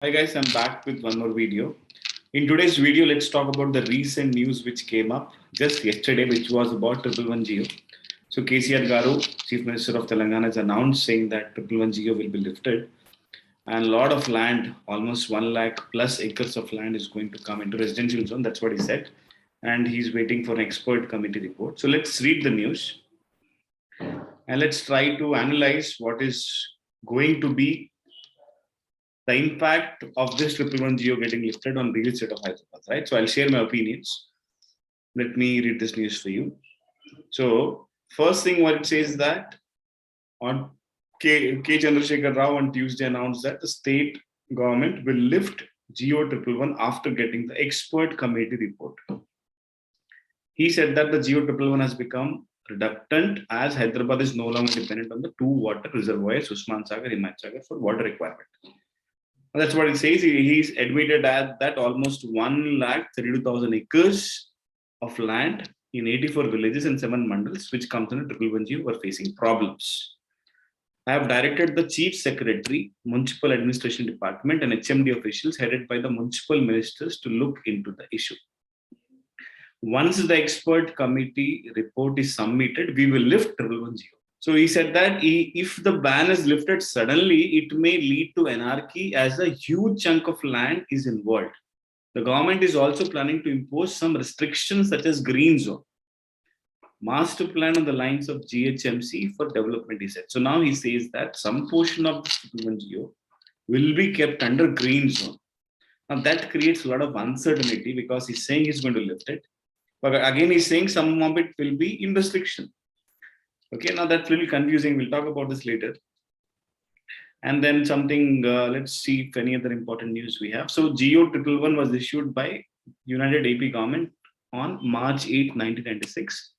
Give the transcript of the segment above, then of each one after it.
Hi guys, I'm back with one more video. In today's video, let's talk about the recent news which came up just yesterday, which was about 111 Geo. So KCR Garu, Chief Minister of Telangana, has announced saying that 111 Geo will be lifted, and a lot of land, almost 1 lakh plus acres of land, is going to come into residential zone. That's what he said, and he's waiting for an expert committee report. So let's read the news and let's try to analyze what is going to be the impact of this 111 Geo getting lifted on real estate of Hyderabad, right? So I'll share my opinions. Let me read this news for you. So first thing what it says that on K. Chandrasekhar Rao on Tuesday announced that the state government will lift Geo 111 after getting the expert committee report. He said that the Geo 111 has become redundant as Hyderabad is no longer dependent on the two water reservoirs, Usman Sagar, Himat Sagar, for water requirement. That's what it says. He's admitted that almost 1,32,000 acres of land in 84 villages and 7 mandals, which comes under 111G, were facing problems. I have directed the Chief Secretary, Municipal Administration Department, and HMD officials headed by the municipal ministers to look into the issue. Once the expert committee report is submitted, we will lift 111G. So he said that if the ban is lifted suddenly, it may lead to anarchy as a huge chunk of land is involved. The government is also planning to impose some restrictions such as green zone. Master plan on the lines of GHMC for development, he said. So now he says that some portion of the GO will be kept under green zone. Now that creates a lot of uncertainty because he's saying he's going to lift it. But again, he's saying some of it will be in restriction. Okay, now that's a little confusing. We'll talk about this later. And then something, let's see if any other important news we have. So Geo 111 was issued by United AP government on March 8, 1996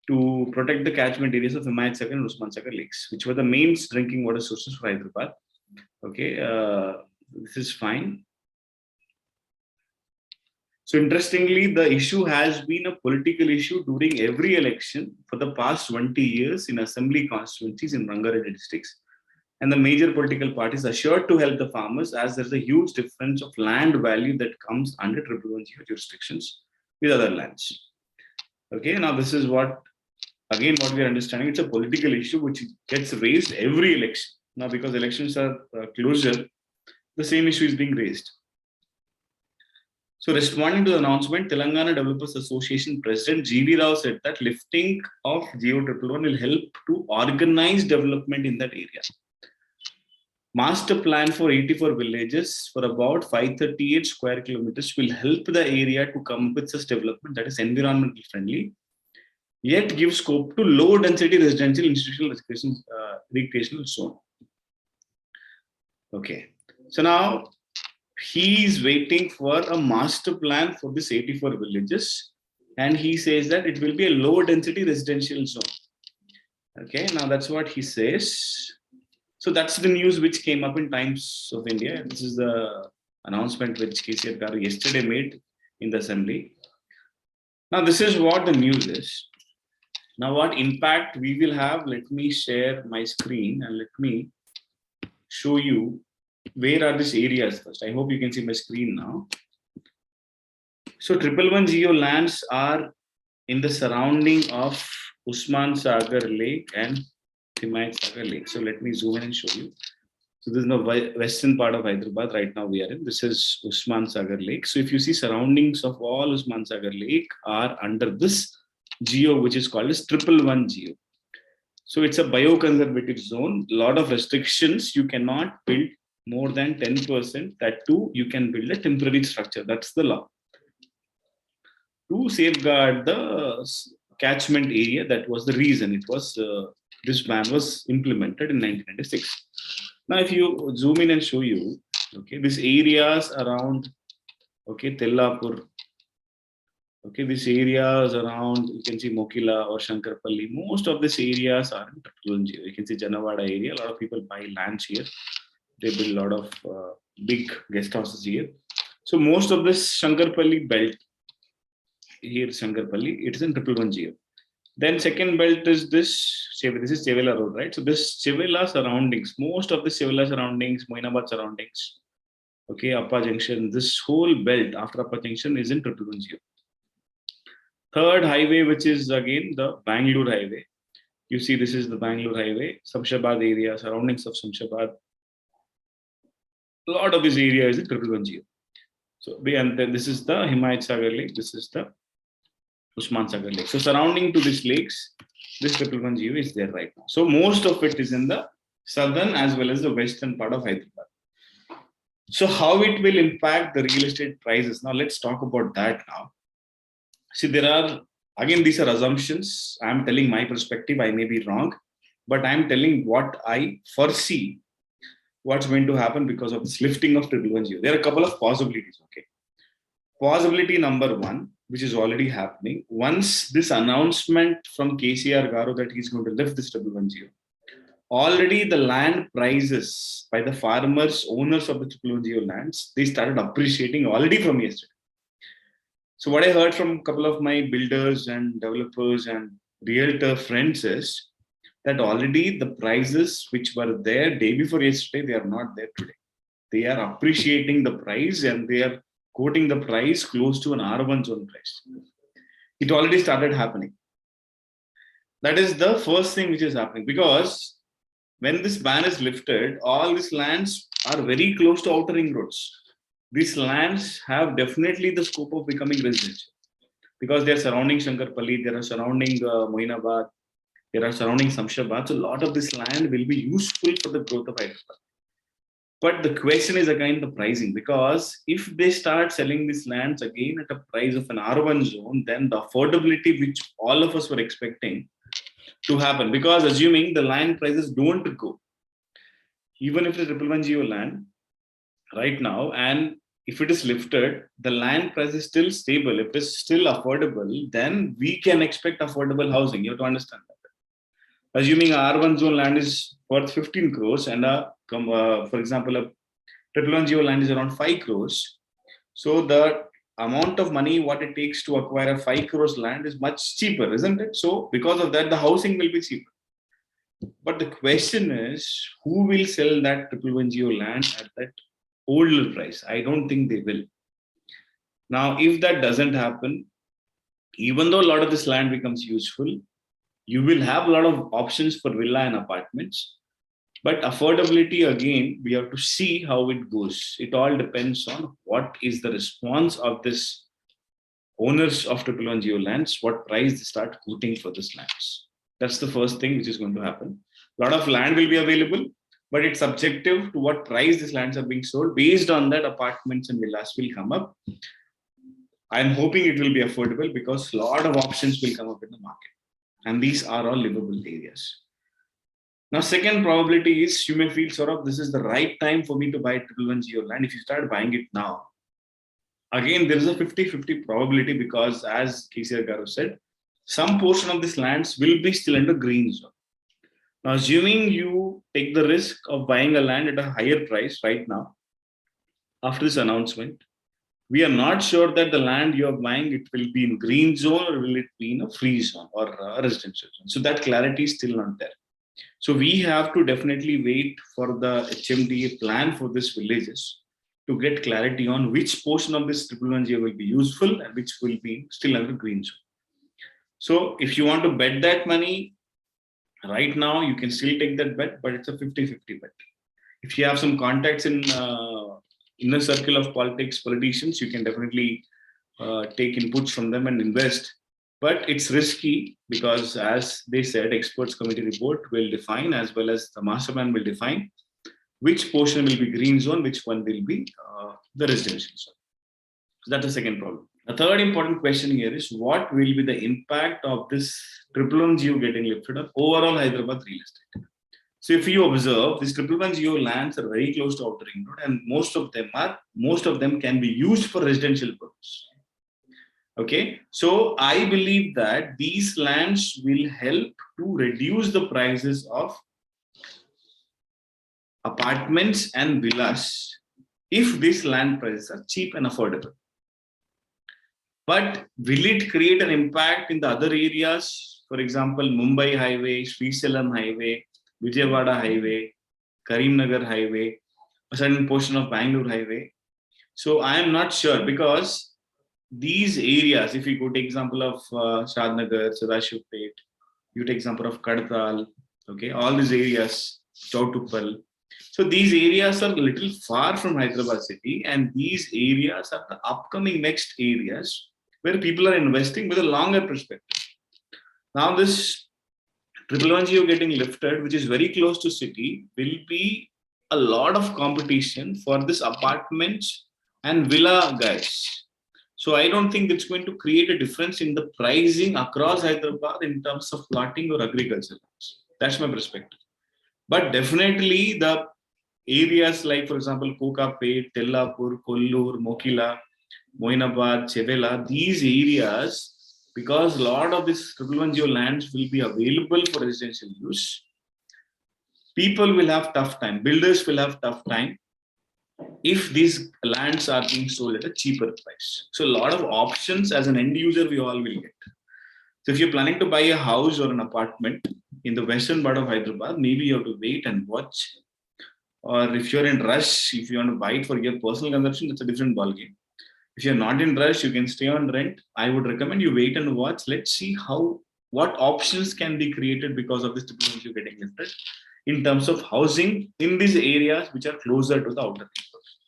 to protect the catchment areas of Himayat Sagar and Usman Sagar lakes, which were the main drinking water sources for Hyderabad. Okay, this is fine. So interestingly, the issue has been a political issue during every election for the past 20 years in assembly constituencies in Rangareddy districts. And the major political parties are sure to help the farmers as there's a huge difference of land value that comes under 111 jurisdictions with other lands. Okay, now this is what we are understanding. It's a political issue which gets raised every election. Now, because elections are closer, the same issue is being raised. So responding to the announcement, Telangana Developers Association President G.V. Rao said that lifting of Geo 111 will help to organize development in that area. Master plan for 84 villages for about 538 square kilometers will help the area to come up with such development that is environmentally friendly, yet give scope to low density residential institutional recreational zone. Okay, so now he is waiting for a master plan for this 84 villages, and he says that it will be a low density residential zone. Okay, now that's what he says. So that's the news which came up in Times of India. This is the announcement which KCR Garu yesterday made in the assembly. Now this is what the news is. Now what impact we will have, let me share my screen and let me show you where are these areas first. I hope you can see my screen now. So 111 Geo lands are in the surrounding of Usman Sagar Lake and Himayat Sagar Lake. So let me zoom in and show you. So this is the western part of Hyderabad right now we are in. This is Usman Sagar Lake. So if you see surroundings of all Usman Sagar Lake are under this Geo, which is called as 111 Geo. So it's a bioconservative zone. A lot of restrictions. You cannot build more than 10%. That too, you can build a temporary structure. That's the law. To safeguard the catchment area, that was the reason it was this ban was implemented in 1996. Now, if you zoom in and show you, okay, these areas around, okay, Tellapur, okay, these areas around, you can see Mokila or Shankarpalli, most of these areas are in 111 Geo. You can see Janavada area, a lot of people buy lands here. They build a lot of big guest houses here. So most of this Shankarpalli belt, here Shankarpalli, it is in 111 Geo. Then second belt is this is Chevela Road, right? So this Chevela surroundings, most of the Chevela surroundings, Moinabad surroundings, Okay, Appa Junction, this whole belt after Appa Junction is in 1110. Third highway, which is again the Bangalore highway. You see, this is the Bangalore highway, Samshabad area, surroundings of Samshabad. A lot of this area is in 1110. So, and then this is the Himayat Sagar Lake, this is the Usman Sagar Lake. So, surrounding to these lakes, this 1110 is there right now. So, most of it is in the southern as well as the western part of Hyderabad. So, how it will impact the real estate prices? Now, let's talk about that now. See, there are, again, these are assumptions. I'm telling my perspective, I may be wrong, but I'm telling what I foresee what's going to happen because of this lifting of 1110. There are a couple of possibilities, okay? Possibility number one, which is already happening, once this announcement from KCR Garu that he's going to lift this 1110, already the land prices by the farmers, owners of the 1110 lands, they started appreciating already from yesterday. So what I heard from a couple of my builders and developers and realtor friends is that already the prices which were there day before yesterday, they are not there today. They are appreciating the price and they are quoting the price close to an R1 zone price. It already started happening. That is the first thing which is happening, because when this ban is lifted, all these lands are very close to outer ring roads. These lands have definitely the scope of becoming residential because they are surrounding Shankarpalli, they are surrounding Moinabad, they are surrounding Samshabad. So a lot of this land will be useful for the growth of Hyderabad. But the question is again the pricing, because if they start selling these lands again at a price of an R1 zone, then the affordability which all of us were expecting to happen, because assuming the land prices don't go, even if the 1110 land right now, and if it is lifted, the land price is still stable, if it is still affordable, then we can expect affordable housing. You have to understand that. Assuming a R1 zone land is worth 15 crores and for example, a 1110 land is around 5 crores. So the amount of money what it takes to acquire a 5 crores land is much cheaper, isn't it? So because of that, the housing will be cheaper. But the question is, who will sell that 1110 land at that older price? I don't think they will. Now, if that doesn't happen, even though a lot of this land becomes useful, you will have a lot of options for villa and apartments. But affordability, again, we have to see how it goes. It all depends on what is the response of this owners of 1110 lands, what price they start quoting for this lands. That's the first thing which is going to happen. A lot of land will be available, but it's subjective to what price these lands are being sold. Based on that, apartments and villas will come up. I'm hoping it will be affordable because a lot of options will come up in the market. And these are all livable areas. Now, second probability is you may feel, Saurabh, this is the right time for me to buy 1110 land. If you start buying it now, again, there is a 50-50 probability because, as KCR Garu said, some portion of these lands will be still under green zone. Now, assuming you take the risk of buying a land at a higher price right now, after this announcement, we are not sure that the land you are buying, it will be in green zone or will it be in a free zone or a residential zone. So that clarity is still not there. So we have to definitely wait for the HMDA plan for these villages to get clarity on which portion of this 1110 will be useful and which will be still under green zone. So if you want to bet that money right now, you can still take that bet, but it's a 50-50 bet. If you have some contacts in inner circle of politicians, you can definitely take inputs from them and invest. But it's risky because, as they said, experts committee report will define, as well as the master plan will define, which portion will be green zone, which one will be the residential zone. So that's the second problem. The third important question here is, what will be the impact of this 1110 getting lifted on overall Hyderabad real estate? So if you observe, these 1110 lands are very close to outer ring road, and most of them can be used for residential purpose. Okay, so I believe that these lands will help to reduce the prices of apartments and villas if these land prices are cheap and affordable. But will it create an impact in the other areas? For example, Mumbai Highway, Srisalam Highway, Vijayawada Highway, Karimnagar Highway, a certain portion of Bangalore Highway. So I am not sure because these areas, if you go take example of Shadnagar, Sadashivpet, you take example of Kadtal, okay, all these areas, Chautupal. So these areas are a little far from Hyderabad city, and these areas are the upcoming next areas where people are investing with a longer perspective. Now this triple one geo getting lifted, which is very close to city, will be a lot of competition for this apartments and villa guys. So I don't think it's going to create a difference in the pricing across Hyderabad in terms of plotting or agriculture. That's my perspective. But definitely the areas like, for example, Kokapet, Tellapur, Kollur, Mokila, Moinabad, Chevela, these areas, because a lot of this triple one geo lands will be available for residential use, people will have tough time. Builders will have tough time if these lands are being sold at a cheaper price. So a lot of options as an end user we all will get. So if you're planning to buy a house or an apartment in the western part of Hyderabad, maybe you have to wait and watch. Or if you're in rush, if you want to buy it for your personal consumption, that's a different ballgame. If you're not in rush, you can stay on rent. I would recommend you wait and watch. Let's see what options can be created because of this technology getting lifted in terms of housing in these areas which are closer to the outer neighborhoods.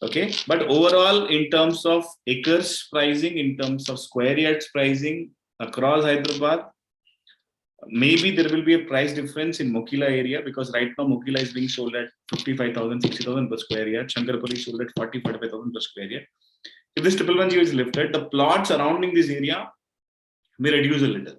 Okay, but overall, in terms of acres pricing, in terms of square yards pricing across Hyderabad, maybe there will be a price difference in Mokila area because right now Mokila is being sold at 55,000, 60,000 per square yard. Shankarpally is sold at 40, 45,000 per square yard. If this triple one geo is lifted, the plots surrounding this area may reduce a little.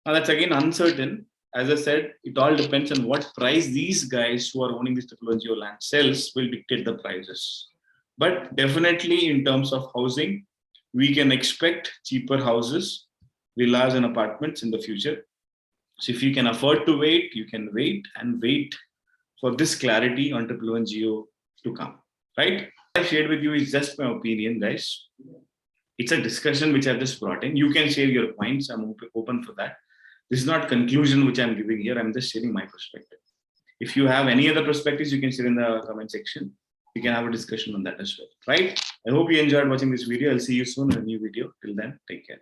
Now that's again uncertain. As I said, it all depends on what price these guys who are owning this triple one geo land sells will dictate the prices. But definitely in terms of housing, we can expect cheaper houses, villas and apartments in the future. So if you can afford to wait, you can wait and wait for this clarity on triple one geo to come, right? I shared with you is just my opinion, guys. It's a discussion which I've just brought in. You can share your points. I'm open for that. This is not conclusion which I'm giving here. I'm just sharing my perspective. If you have any other perspectives, you can share in the comment section. We can have a discussion on that as well, right? I hope you enjoyed watching this video. I'll see you soon in a new video. Till then, take care.